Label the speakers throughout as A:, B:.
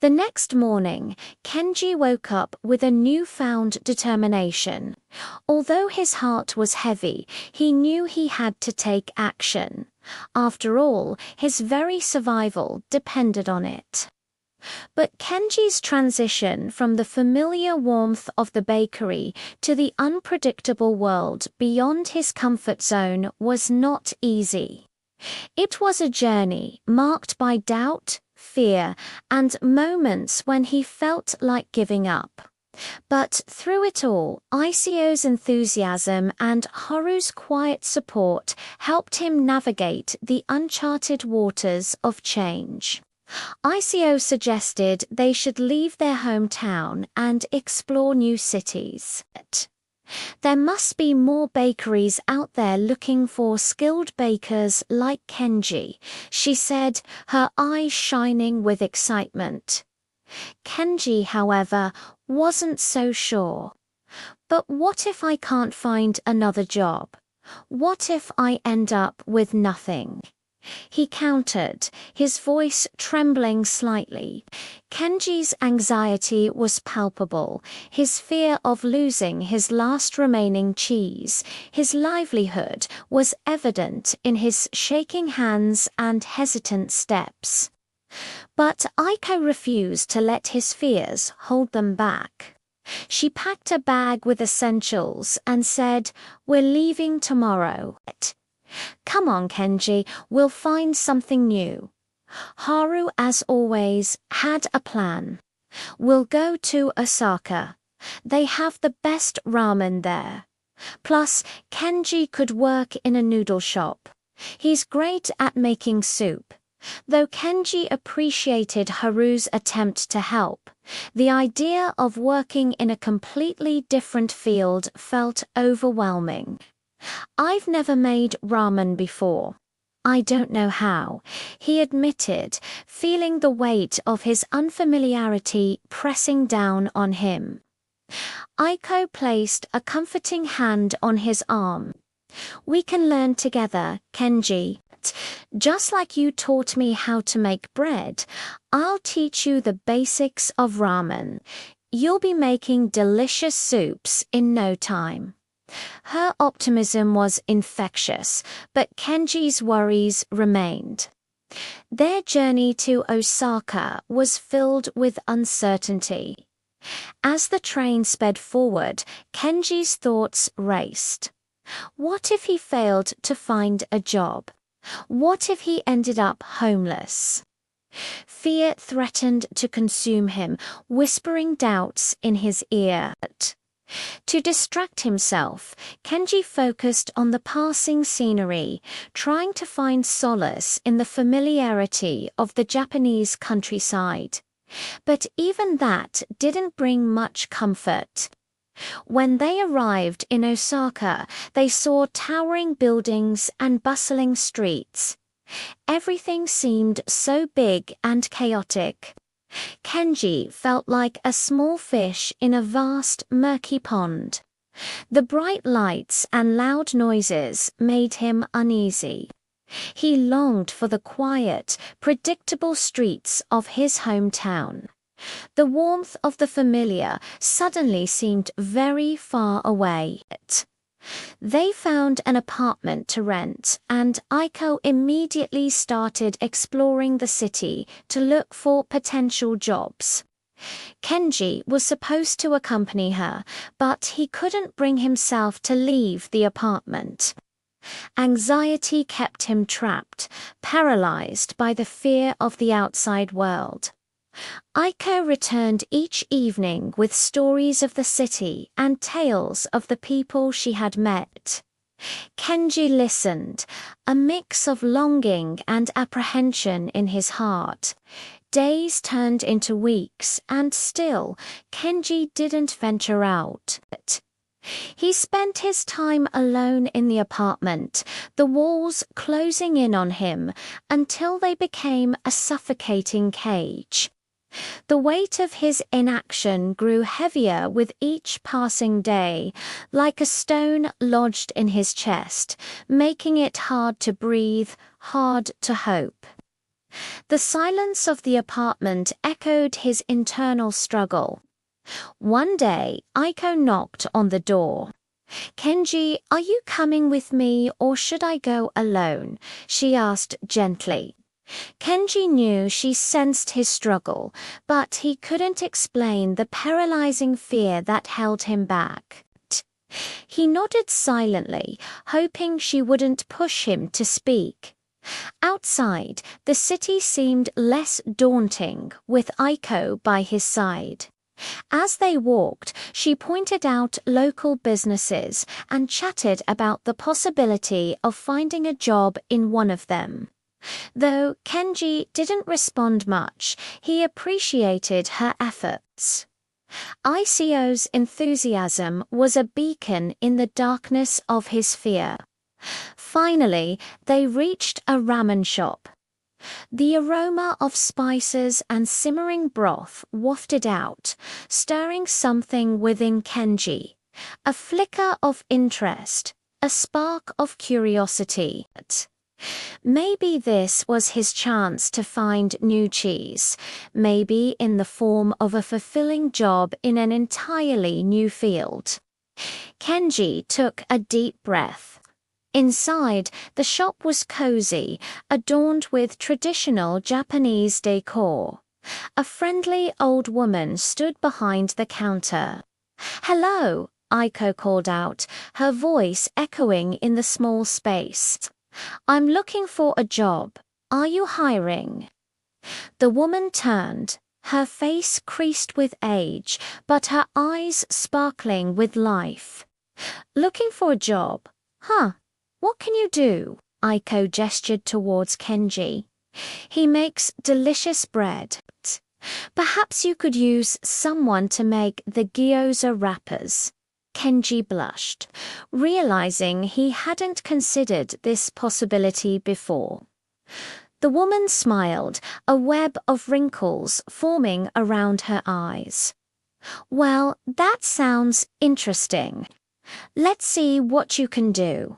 A: The next morning, Kenji woke up with a newfound determination. Although his heart was heavy, he knew he had to take action. After all, his very survival depended on it. But Kenji's transition from the familiar warmth of the bakery to the unpredictable world beyond his comfort zone was not easy. It was a journey marked by doubt, fear, and moments when he felt like giving up. But through it all, Aiko's enthusiasm and Haru's quiet support helped him navigate the uncharted waters of change. Aiko suggested they should leave their hometown and explore new cities. There must be more bakeries out there looking for skilled bakers like Kenji, she said, her eyes shining with excitement. Kenji, however, wasn't so sure. But what if I can't find another job? What if I end up with nothing? He countered, his voice trembling slightly. Kenji's anxiety was palpable, his fear of losing his last remaining cheese, his livelihood was evident in his shaking hands and hesitant steps. But Aiko refused to let his fears hold them back. She packed a bag with essentials and said, "We're leaving tomorrow." "Come on, Kenji, we'll find something new." Haru, as always, had a plan. "We'll go to Osaka. They have the best ramen there. Plus, Kenji could work in a noodle shop. He's great at making soup." Though Kenji appreciated Haru's attempt to help, the idea of working in a completely different field felt overwhelming. "I've never made ramen before. I don't know how," he admitted, feeling the weight of his unfamiliarity pressing down on him. Aiko placed a comforting hand on his arm. "We can learn together, Kenji. Just like you taught me how to make bread, I'll teach you the basics of ramen. You'll be making delicious soups in no time." Her optimism was infectious, but Kenji's worries remained. Their journey to Osaka was filled with uncertainty. As the train sped forward, Kenji's thoughts raced. What if he failed to find a job? What if he ended up homeless? Fear threatened to consume him, whispering doubts in his ear. To distract himself, Kenji focused on the passing scenery, trying to find solace in the familiarity of the Japanese countryside. But even that didn't bring much comfort. When they arrived in Osaka, they saw towering buildings and bustling streets. Everything seemed so big and chaotic. Kenji felt like a small fish in a vast, murky pond. The bright lights and loud noises made him uneasy. He longed for the quiet, predictable streets of his hometown. The warmth of the familiar suddenly seemed very far away. They found an apartment to rent, and Aiko immediately started exploring the city to look for potential jobs. Kenji was supposed to accompany her, but he couldn't bring himself to leave the apartment. Anxiety kept him trapped, paralyzed by the fear of the outside world. Aiko returned each evening with stories of the city and tales of the people she had met. Kenji listened, a mix of longing and apprehension in his heart. Days turned into weeks, and still, Kenji didn't venture out. He spent his time alone in the apartment, the walls closing in on him until they became a suffocating cage. The weight of his inaction grew heavier with each passing day, like a stone lodged in his chest, making it hard to breathe, hard to hope. The silence of the apartment echoed his internal struggle. One day, Aiko knocked on the door. "Kenji, are you coming with me or should I go alone?" she asked gently. Kenji knew she sensed his struggle, but he couldn't explain the paralyzing fear that held him back. He nodded silently, hoping she wouldn't push him to speak. Outside, the city seemed less daunting with Aiko by his side. As they walked, she pointed out local businesses and chatted about the possibility of finding a job in one of them. Though Kenji didn't respond much, he appreciated her efforts. Ico's enthusiasm was a beacon in the darkness of his fear. Finally, they reached a ramen shop. The aroma of spices and simmering broth wafted out, stirring something within Kenji. A flicker of interest, a spark of curiosity. Maybe this was his chance to find new cheese, maybe in the form of a fulfilling job in an entirely new field. Kenji took a deep breath. Inside, the shop was cozy, adorned with traditional Japanese decor. A friendly old woman stood behind the counter. "Hello," Aiko called out, her voice echoing in the small space. "I'm looking for a job. Are you hiring?" The woman turned, her face creased with age, but her eyes sparkling with life. "Looking for a job? Huh. What can you do?" Aiko gestured towards Kenji. "He makes delicious bread. Perhaps you could use someone to make the gyoza wrappers." Kenji blushed, realizing he hadn't considered this possibility before. The woman smiled, a web of wrinkles forming around her eyes. "Well, that sounds interesting. Let's see what you can do."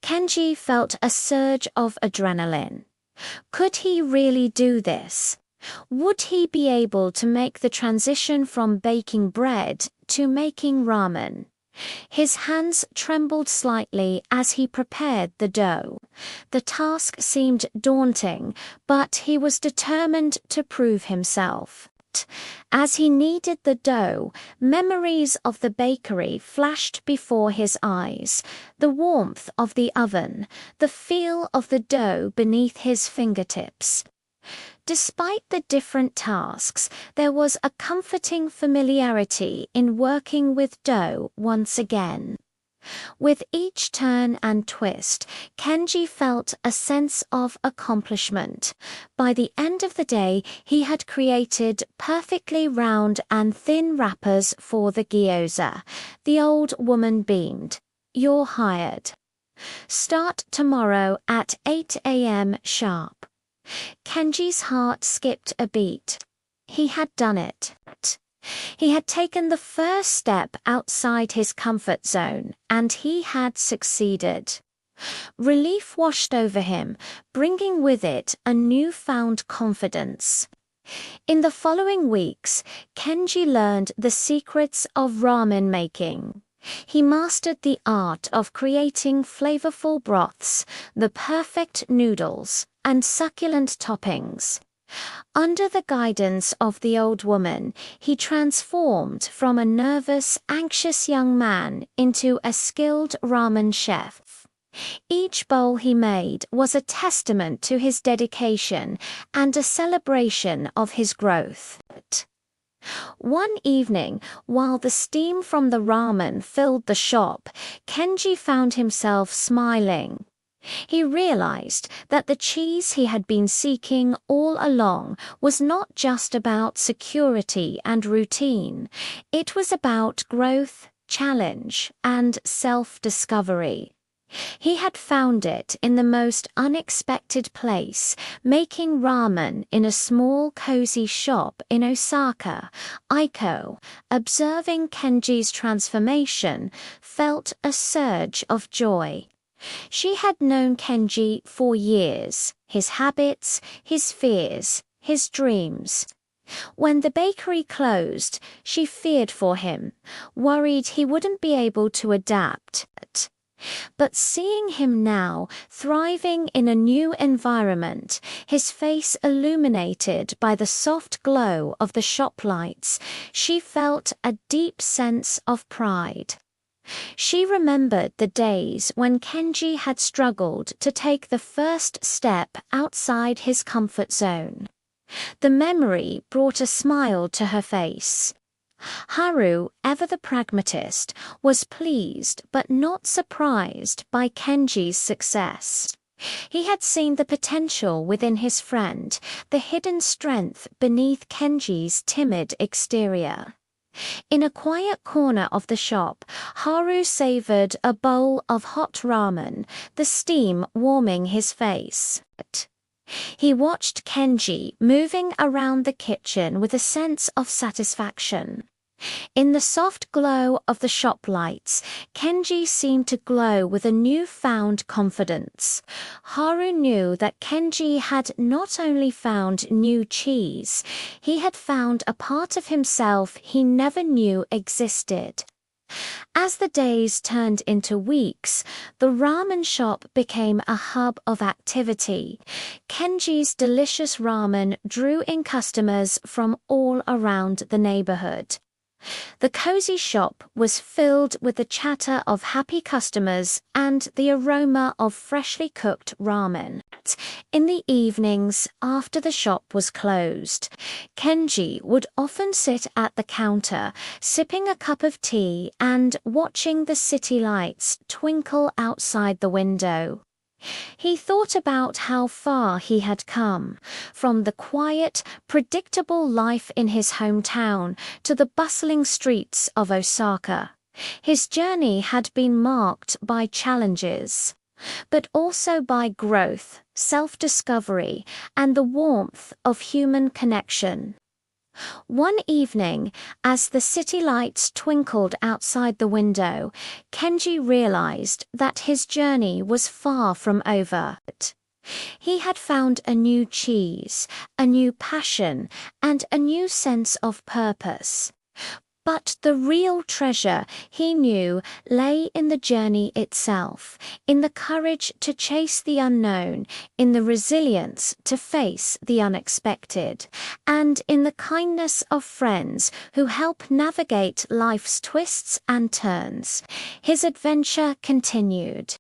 A: Kenji felt a surge of adrenaline. Could he really do this? Would he be able to make the transition from baking bread to making ramen? His hands trembled slightly as he prepared the dough. The task seemed daunting, but he was determined to prove himself. As he kneaded the dough, memories of the bakery flashed before his eyes, the warmth of the oven, the feel of the dough beneath his fingertips. Despite the different tasks, there was a comforting familiarity in working with dough once again. With each turn and twist, Kenji felt a sense of accomplishment. By the end of the day, he had created perfectly round and thin wrappers for the gyoza. The old woman beamed. "You're hired. Start tomorrow at 8 a.m. sharp." Kenji's heart skipped a beat. He had done it. He had taken the first step outside his comfort zone, and he had succeeded. Relief washed over him, bringing with it a newfound confidence. In the following weeks, Kenji learned the secrets of ramen making. He mastered the art of creating flavorful broths, the perfect noodles, and succulent toppings. Under the guidance of the old woman, he transformed from a nervous, anxious young man into a skilled ramen chef. Each bowl he made was a testament to his dedication and a celebration of his growth. One evening, while the steam from the ramen filled the shop, Kenji found himself smiling. He realized that the cheese he had been seeking all along was not just about security and routine. It was about growth, challenge, and self-discovery. He had found it in the most unexpected place, making ramen in a small cozy shop in Osaka. Aiko, observing Kenji's transformation, felt a surge of joy. She had known Kenji for years, his habits, his fears, his dreams. When the bakery closed, she feared for him, worried he wouldn't be able to adapt. But seeing him now, thriving in a new environment, his face illuminated by the soft glow of the shop lights, she felt a deep sense of pride. She remembered the days when Kenji had struggled to take the first step outside his comfort zone. The memory brought a smile to her face. Haru, ever the pragmatist, was pleased but not surprised by Kenji's success. He had seen the potential within his friend, the hidden strength beneath Kenji's timid exterior. In a quiet corner of the shop, Haru savored a bowl of hot ramen, the steam warming his face. He watched Kenji moving around the kitchen with a sense of satisfaction. In the soft glow of the shop lights, Kenji seemed to glow with a newfound confidence. Haru knew that Kenji had not only found new cheese, he had found a part of himself he never knew existed. As the days turned into weeks, the ramen shop became a hub of activity. Kenji's delicious ramen drew in customers from all around the neighborhood. The cozy shop was filled with the chatter of happy customers and the aroma of freshly cooked ramen. In the evenings, after the shop was closed, Kenji would often sit at the counter, sipping a cup of tea and watching the city lights twinkle outside the window. He thought about how far he had come, from the quiet, predictable life in his hometown to the bustling streets of Osaka. His journey had been marked by challenges, but also by growth, self-discovery, and the warmth of human connection. One evening, as the city lights twinkled outside the window, Kenji realized that his journey was far from over. He had found a new cheese, a new passion, and a new sense of purpose. But the real treasure, he knew, lay in the journey itself, in the courage to chase the unknown, in the resilience to face the unexpected, and in the kindness of friends who help navigate life's twists and turns. His adventure continued.